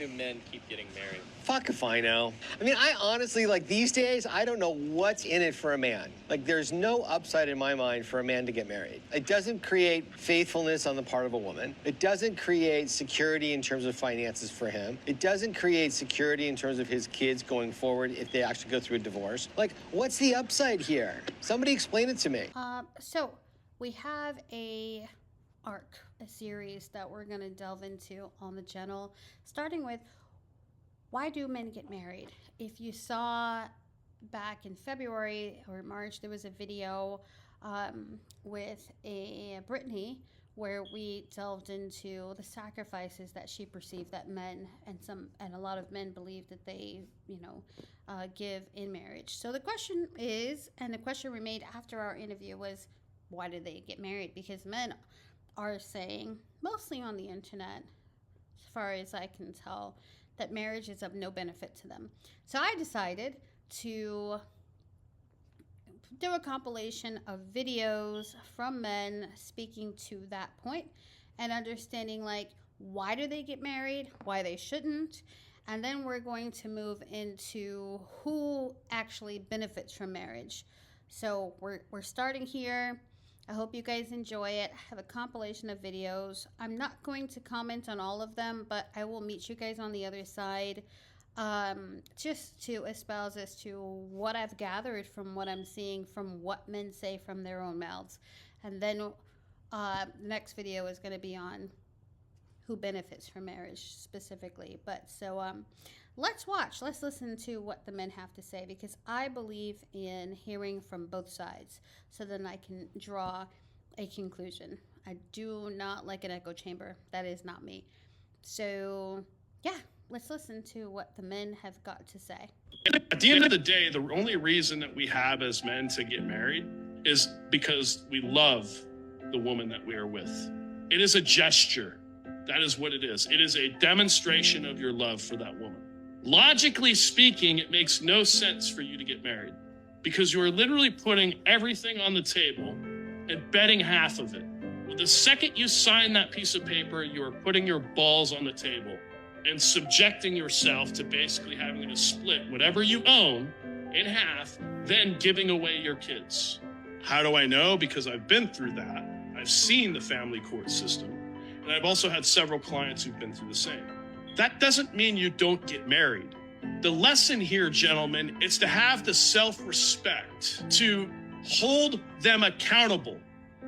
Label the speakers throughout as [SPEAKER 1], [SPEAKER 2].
[SPEAKER 1] Do men keep getting married?
[SPEAKER 2] Fuck if I know. I mean, I honestly, like these days, I don't know what's in it for a man. Like, there's no upside in my mind for a man to get married. It doesn't create faithfulness on the part of a woman. It doesn't create security in terms of finances for him. It doesn't create security in terms of his kids going forward if they actually go through a divorce. Like, what's the upside here? Somebody explain it to me.
[SPEAKER 3] So we have a series that we're going to delve into on the channel, starting with why do men get married. If you saw back in February or March, there was a video with Brittany where we delved into the sacrifices that she perceived that men and a lot of men believe that they give in marriage. So the question is, and the question we made after our interview was, why did they get married? Because men are saying, mostly on the internet, as far as I can tell, that marriage is of no benefit to them. So I decided to do a compilation of videos from men speaking to that point and understanding, like, why do they get married, why they shouldn't, and then we're going to move into who actually benefits from marriage. So we're starting here. I hope you guys enjoy it. I have a compilation of videos. I'm not going to comment on all of them, but I will meet you guys on the other side just to espouse as to what I've gathered from what I'm seeing, from what men say from their own mouths. And then the next video is going to be on who benefits from marriage specifically. But so let's watch. Let's listen to what the men have to say, because I believe in hearing from both sides so then I can draw a conclusion. I do not like an echo chamber. That is not me. So yeah, let's listen to what the men have got to say.
[SPEAKER 4] At the end of the day, the only reason that we have as men to get married is because we love the woman that we are with. It is a gesture. That is what it is. It is a demonstration of your love for that woman. Logically speaking, it makes no sense for you to get married because you are literally putting everything on the table and betting half of it. Well, the second you sign that piece of paper, you are putting your balls on the table and subjecting yourself to basically having to split whatever you own in half, then giving away your kids. How do I know? Because I've been through that. I've seen the family court system, and I've also had several clients who've been through the same. That doesn't mean you don't get married. The lesson here, gentlemen, is to have the self-respect to hold them accountable.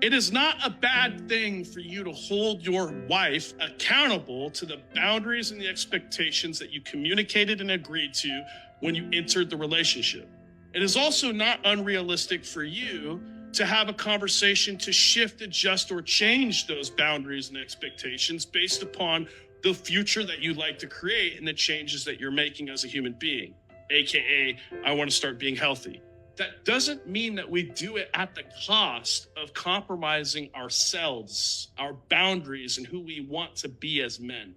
[SPEAKER 4] It is not a bad thing for you to hold your wife accountable to the boundaries and the expectations that you communicated and agreed to when you entered the relationship. It is also not unrealistic for you to have a conversation to shift, adjust, or change those boundaries and expectations based upon the future that you'd like to create and the changes that you're making as a human being, AKA, I want to start being healthy. That doesn't mean that we do it at the cost of compromising ourselves, our boundaries, and who we want to be as men.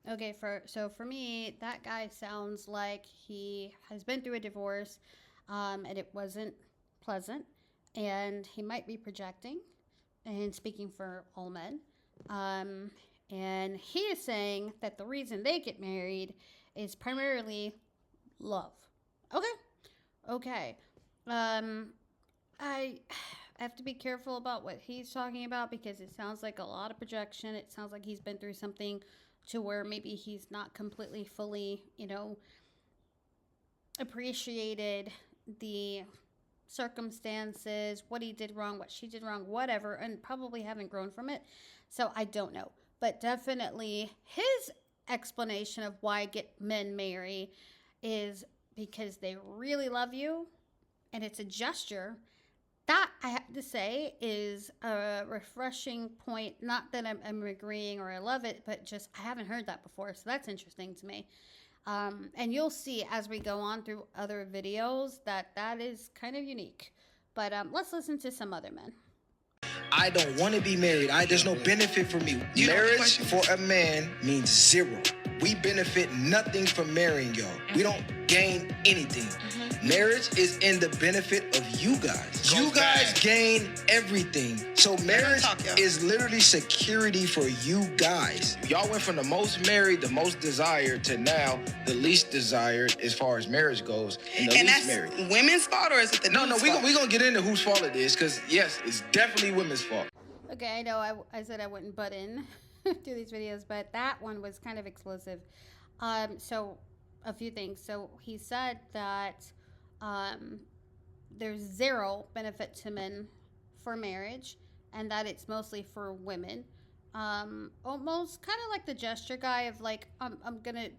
[SPEAKER 3] Okay, so for me, that guy sounds like he has been through a divorce, and it wasn't pleasant, and he might be projecting and speaking for all men. And he is saying that the reason they get married is primarily love. Okay. I have to be careful about what he's talking about because it sounds like a lot of projection. It sounds like he's been through something to where maybe he's not completely fully, appreciated the circumstances, what he did wrong, what she did wrong, whatever, and probably haven't grown from it. So I don't know. But definitely his explanation of why men marry is because they really love you and it's a gesture. That, I have to say, is a refreshing point. Not that I'm agreeing or I love it, but just I haven't heard that before. So that's interesting to me. And you'll see as we go on through other videos that is kind of unique. But let's listen to some other men.
[SPEAKER 5] I don't want to be married. There's no benefit for me. Marriage for a man means zero. We benefit nothing from marrying y'all. We don't gain anything. Marriage is in the benefit of you guys. You guys gain everything. So marriage is literally security for you guys. Y'all went from the most married, the most desired, to now the least desired as far as marriage goes, and the
[SPEAKER 1] And
[SPEAKER 5] least
[SPEAKER 1] that's
[SPEAKER 5] married.
[SPEAKER 1] women's fault, or is it the
[SPEAKER 5] No,
[SPEAKER 1] dude's
[SPEAKER 5] we
[SPEAKER 1] fault?
[SPEAKER 5] gonna get into whose fault it is, because yes, it's definitely women's fault.
[SPEAKER 3] Okay, I know I said I wouldn't butt in to these videos, but that one was kind of explosive. So a few things. So he said that there's zero benefit to men for marriage, and that it's mostly for women. Almost kind of like the gesture guy of like, I'm gonna,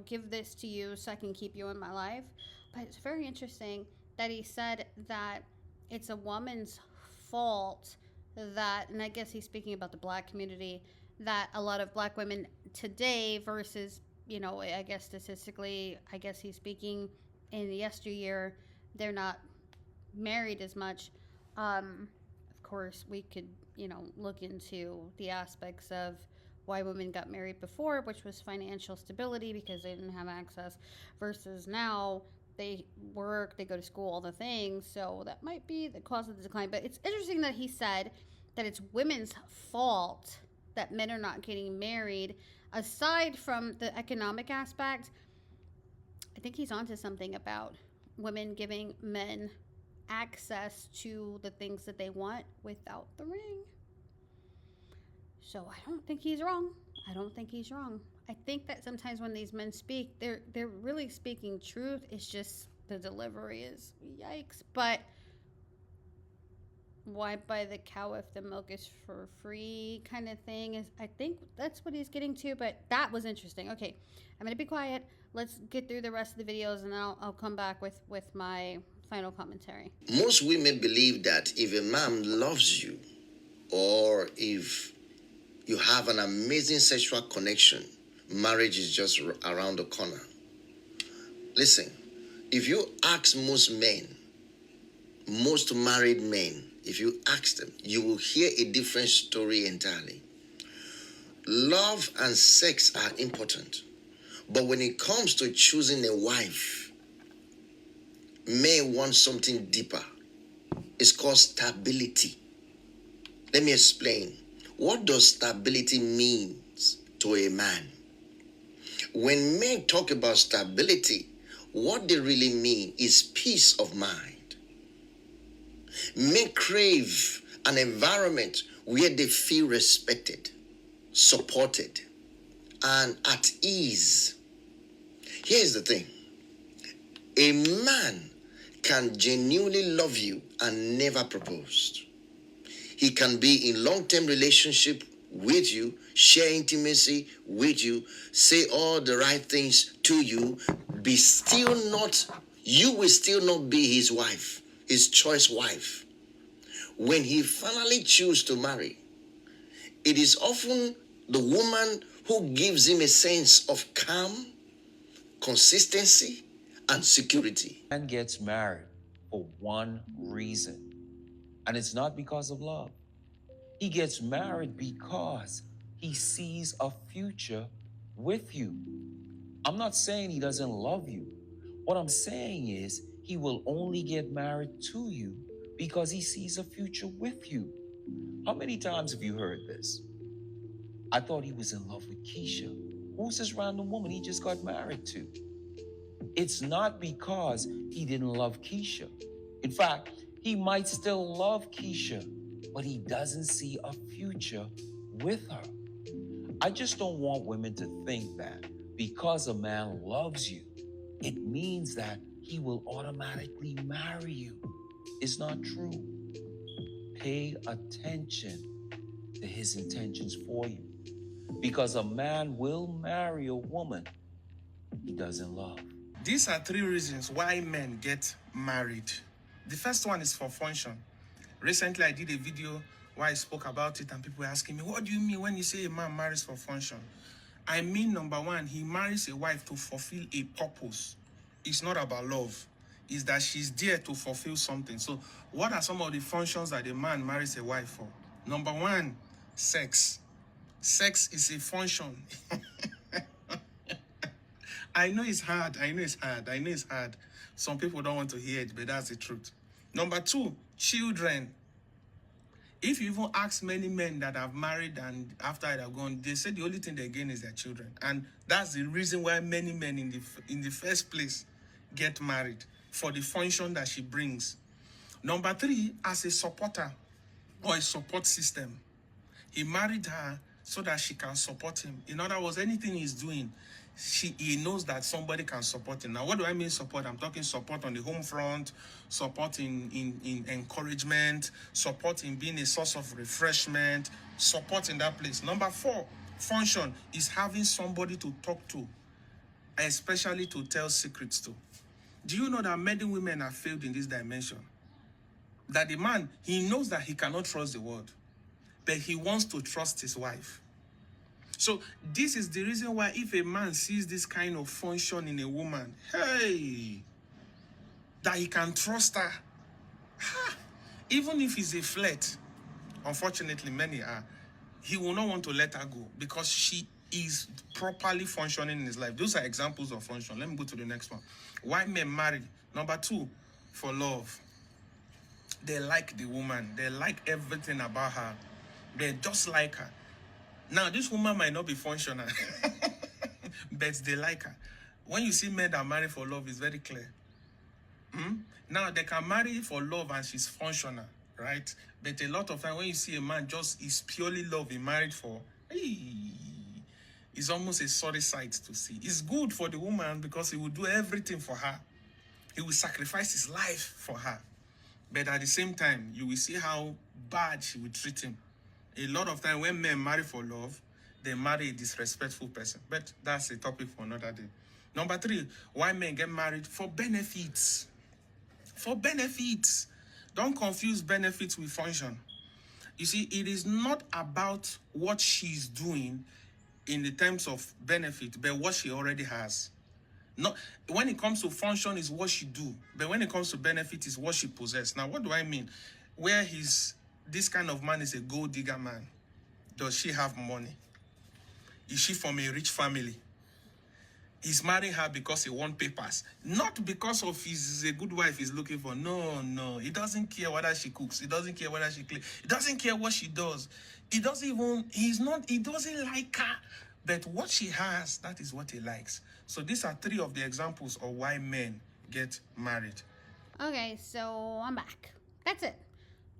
[SPEAKER 3] give this to you so I can keep you in my life. But it's very interesting that he said that it's a woman's fault that, and I guess he's speaking about the black community, that a lot of black women today versus, I guess statistically, I guess he's speaking in the yesteryear, they're not married as much. Of course, we could, look into the aspects of why women got married before, which was financial stability because they didn't have access, versus now they work, they go to school, all the things. So that might be the cause of the decline. But it's interesting that he said that it's women's fault that men are not getting married. Aside from the economic aspect, I think he's onto something about women giving men access to the things that they want without the ring. So I don't think he's wrong. I think that sometimes when these men speak, they're really speaking truth. It's just the delivery is yikes. But why buy the cow if the milk is for free kind of thing is, I think that's what he's getting to. But that was interesting. Okay, I'm gonna be quiet. Let's get through the rest of the videos, and then I'll come back with my final commentary.
[SPEAKER 6] Most women believe that if a man loves you, or if you have an amazing sexual connection, marriage is just around the corner. Listen, if you ask most men, most married men, if you ask them, you will hear a different story entirely. Love and sex are important, but when it comes to choosing a wife, men want something deeper. It's called stability. Let me explain. What does stability mean to a man? When men talk about stability, what they really mean is peace of mind. Men crave an environment where they feel respected, supported, and at ease. Here's the thing. A man can genuinely love you and never propose. He can be in long-term relationship with you, share intimacy with you, say all the right things to you, you will still not be his wife, his choice wife. When he finally chooses to marry, it is often the woman who gives him a sense of calm, consistency, and security.
[SPEAKER 7] Man gets married for one reason, and it's not because of love. He gets married because he sees a future with you. I'm not saying he doesn't love you. What I'm saying is he will only get married to you because he sees a future with you. How many times have you heard this? I thought he was in love with Keisha. Who's this random woman he just got married to? It's not because he didn't love Keisha. In fact, he might still love Keisha, but he doesn't see a future with her. I just don't want women to think that because a man loves you, it means that he will automatically marry you. It's not true. Pay attention to his intentions for you, because a man will marry a woman he doesn't love.
[SPEAKER 8] These are 3 reasons why men get married. The first one is for function. Recently, I did a video where I spoke about it, and people were asking me, what do you mean when you say a man marries for function? I mean, number 1, he marries a wife to fulfill a purpose. It's not about love. It's that she's there to fulfill something. So what are some of the functions that a man marries a wife for? Number 1, sex. Sex is a function. I know it's hard. I know it's hard. I know it's hard. Some people don't want to hear it, but that's the truth. Number two, children. If you even ask many men that have married and after they have gone, they say the only thing they gain is their children. And that's the reason why many men in the first place get married, for the function that she brings. Number three, as a supporter or a support system. He married her so that she can support him. In other words, anything he's doing, he knows that somebody can support him. Now, what do I mean support? I'm talking support on the home front, support in encouragement, support in being a source of refreshment, support in that place. Number four, function is having somebody to talk to, especially to tell secrets to. Do you know that many women have failed in this dimension? That the man, he knows that he cannot trust the world, but he wants to trust his wife. So this is the reason why if a man sees this kind of function in a woman, hey, that he can trust her, even if he's a flirt, unfortunately many are, he will not want to let her go because she is properly functioning in his life. Those are examples of function. Let me go to the next one. Why men marry? Number two, for love. They like the woman. They like everything about her. They just like her. Now, this woman might not be functional, but they like her. When you see men that marry for love, it's very clear. Now, they can marry for love and she's functional, right? But a lot of time, when you see a man just is purely love he married for, it's almost a sorry sight to see. It's good for the woman because he will do everything for her. He will sacrifice his life for her. But at the same time, you will see how bad she will treat him. A lot of time when men marry for love, they marry a disrespectful person. But that's a topic for another day. Number three, why men get married? For benefits. For benefits. Don't confuse benefits with function. You see, it is not about what she's doing in the terms of benefit, but what she already has. Not when it comes to function is what she do, but when it comes to benefit is what she possesses. Now, what do I mean? Where this kind of man is a gold digger man, does she have money? Is she from a rich family? He's marrying her because he wants papers, not because of he's a good wife he's looking for. No, he doesn't care whether she cooks. He doesn't care whether she cleans. He doesn't care what she does. He doesn't like her. But what she has, that is what he likes. So these are three of the examples of why men get married.
[SPEAKER 3] Okay, so I'm back. That's it.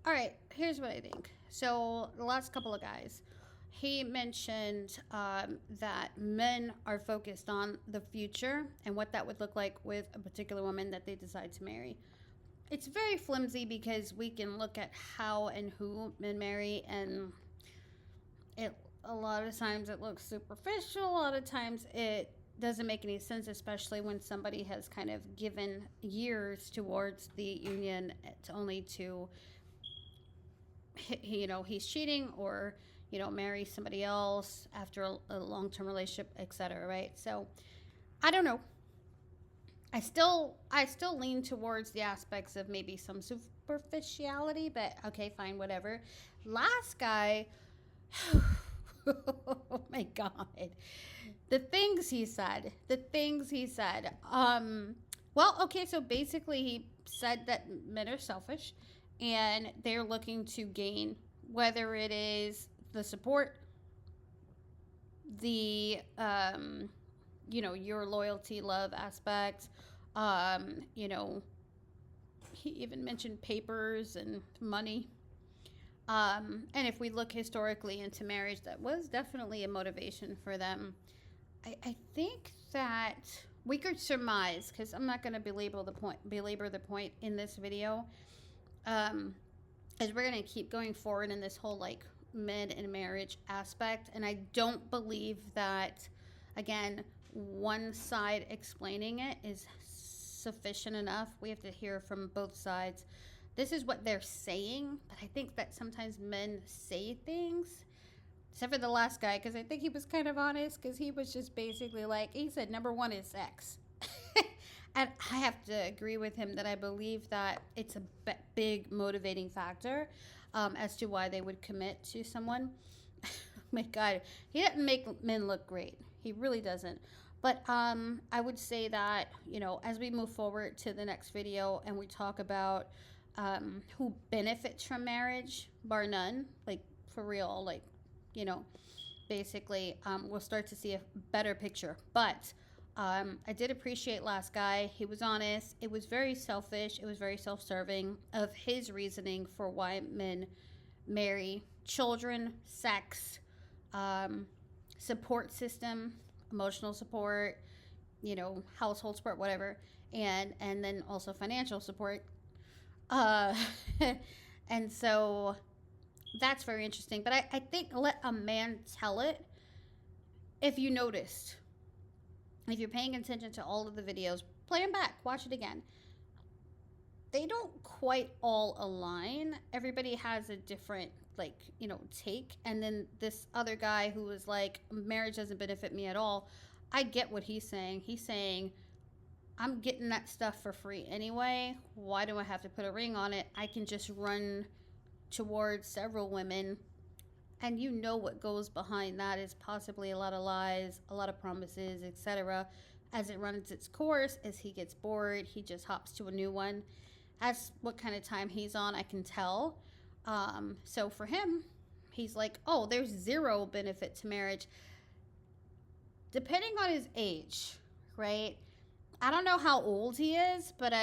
[SPEAKER 3] All right, here's what I think. So the last couple of guys, he mentioned that men are focused on the future and what that would look like with a particular woman that they decide to marry. It's very flimsy because we can look at how and who men marry, and a lot of times it looks superficial. A lot of times it doesn't make any sense, especially when somebody has kind of given years towards the union only to, he's cheating or, marry somebody else after a long-term relationship, etc. Right? So I don't know. I still lean towards the aspects of maybe some superficiality, but okay, fine, whatever. Last guy, oh my God. The things he said. Well, okay, so basically he said that men are selfish and they're looking to gain, whether it is the support, the, your loyalty, love aspect. He even mentioned papers and money. And if we look historically into marriage, that was definitely a motivation for them. I think that we could surmise, because I'm not going to belabor the point in this video, as we're going to keep going forward in this whole men and marriage aspect. And I don't believe that, again, one side explaining it is sufficient enough. We have to hear from both sides. This is what they're saying, but I think that sometimes men say things, except for the last guy, because I think he was kind of honest, because he was just basically he said, number one is sex. And I have to agree with him that I believe that it's a big motivating factor as to why they would commit to someone. Oh my God, he doesn't make men look great. He really doesn't. But I would say that, you know, as we move forward to the next video and we talk about who benefits from marriage, bar none, like for real, like, you know, basically we'll start to see a better picture. But I did appreciate last guy. He was honest. It was very selfish. It was very self-serving of his reasoning for why men marry. Children, sex, support system, emotional support, you know, household support, whatever, and then also financial support. And so that's very interesting. But I think let a man tell it. If you noticed, if you're paying attention to all of the videos, play them back, watch it again. They don't quite all align. Everybody has a different, like, you know, take. And then this other guy who was like, marriage doesn't benefit me at all. I get what he's saying. He's saying, I'm getting that stuff for free anyway. Why do I have to put a ring on it? I can just run towards several women. And you know what goes behind that is possibly a lot of lies, a lot of promises, etc. As it runs its course, as he gets bored, he just hops to a new one. That's what kind of time he's on, I can tell. So for him, he's like, oh, there's zero benefit to marriage. Depending on his age, right? I don't know how old he is, but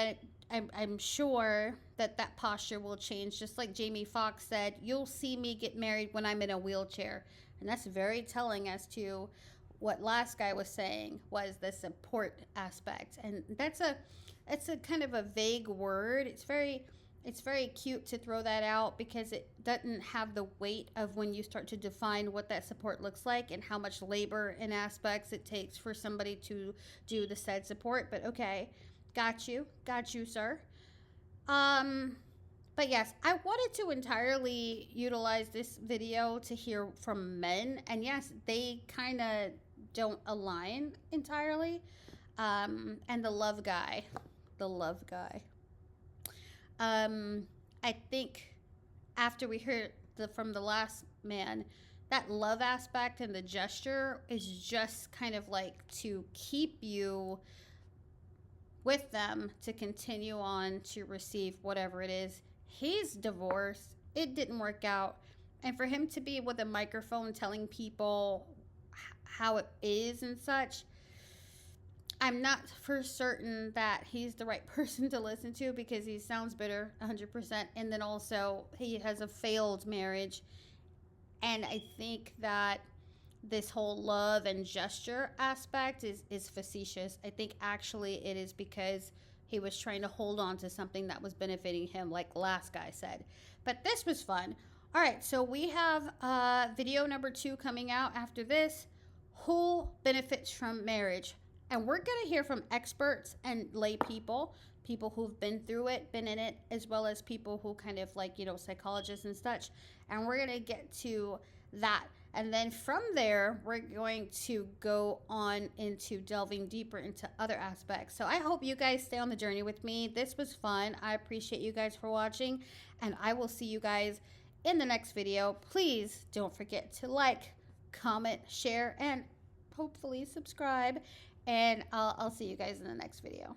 [SPEAKER 3] I'm sure that posture will change. Just like Jamie Foxx said, you'll see me get married when I'm in a wheelchair. And that's very telling as to what last guy was saying was the support aspect. And that's a kind of a vague word. It's very cute to throw that out because it doesn't have the weight of when you start to define what that support looks like and how much labor and aspects it takes for somebody to do the said support. But okay, got you, sir. But yes, I wanted to entirely utilize this video to hear from men, and yes, they kind of don't align entirely. And the love guy. I think after we heard from the last man, that love aspect and the gesture is just kind of like to keep you with them to continue on to receive whatever it is. He's divorced. It didn't work out. And for him to be with a microphone telling people how it is and such, I'm not for certain that he's the right person to listen to because he sounds bitter 100%. And then also he has a failed marriage. And I think that this whole love and gesture aspect is facetious. I think actually it is because he was trying to hold on to something that was benefiting him, like last guy said. But this was fun. All right, so we have video number 2 coming out after this. Who benefits from marriage? And we're going to hear from experts and lay people who've been through it, been in it, as well as people who kind of like, you know, psychologists and such. And we're going to get to that. And then from there, we're going to go on into delving deeper into other aspects. So I hope you guys stay on the journey with me. This was fun. I appreciate you guys for watching. And I will see you guys in the next video. Please don't forget to like, comment, share, and hopefully subscribe. And I'll see you guys in the next video.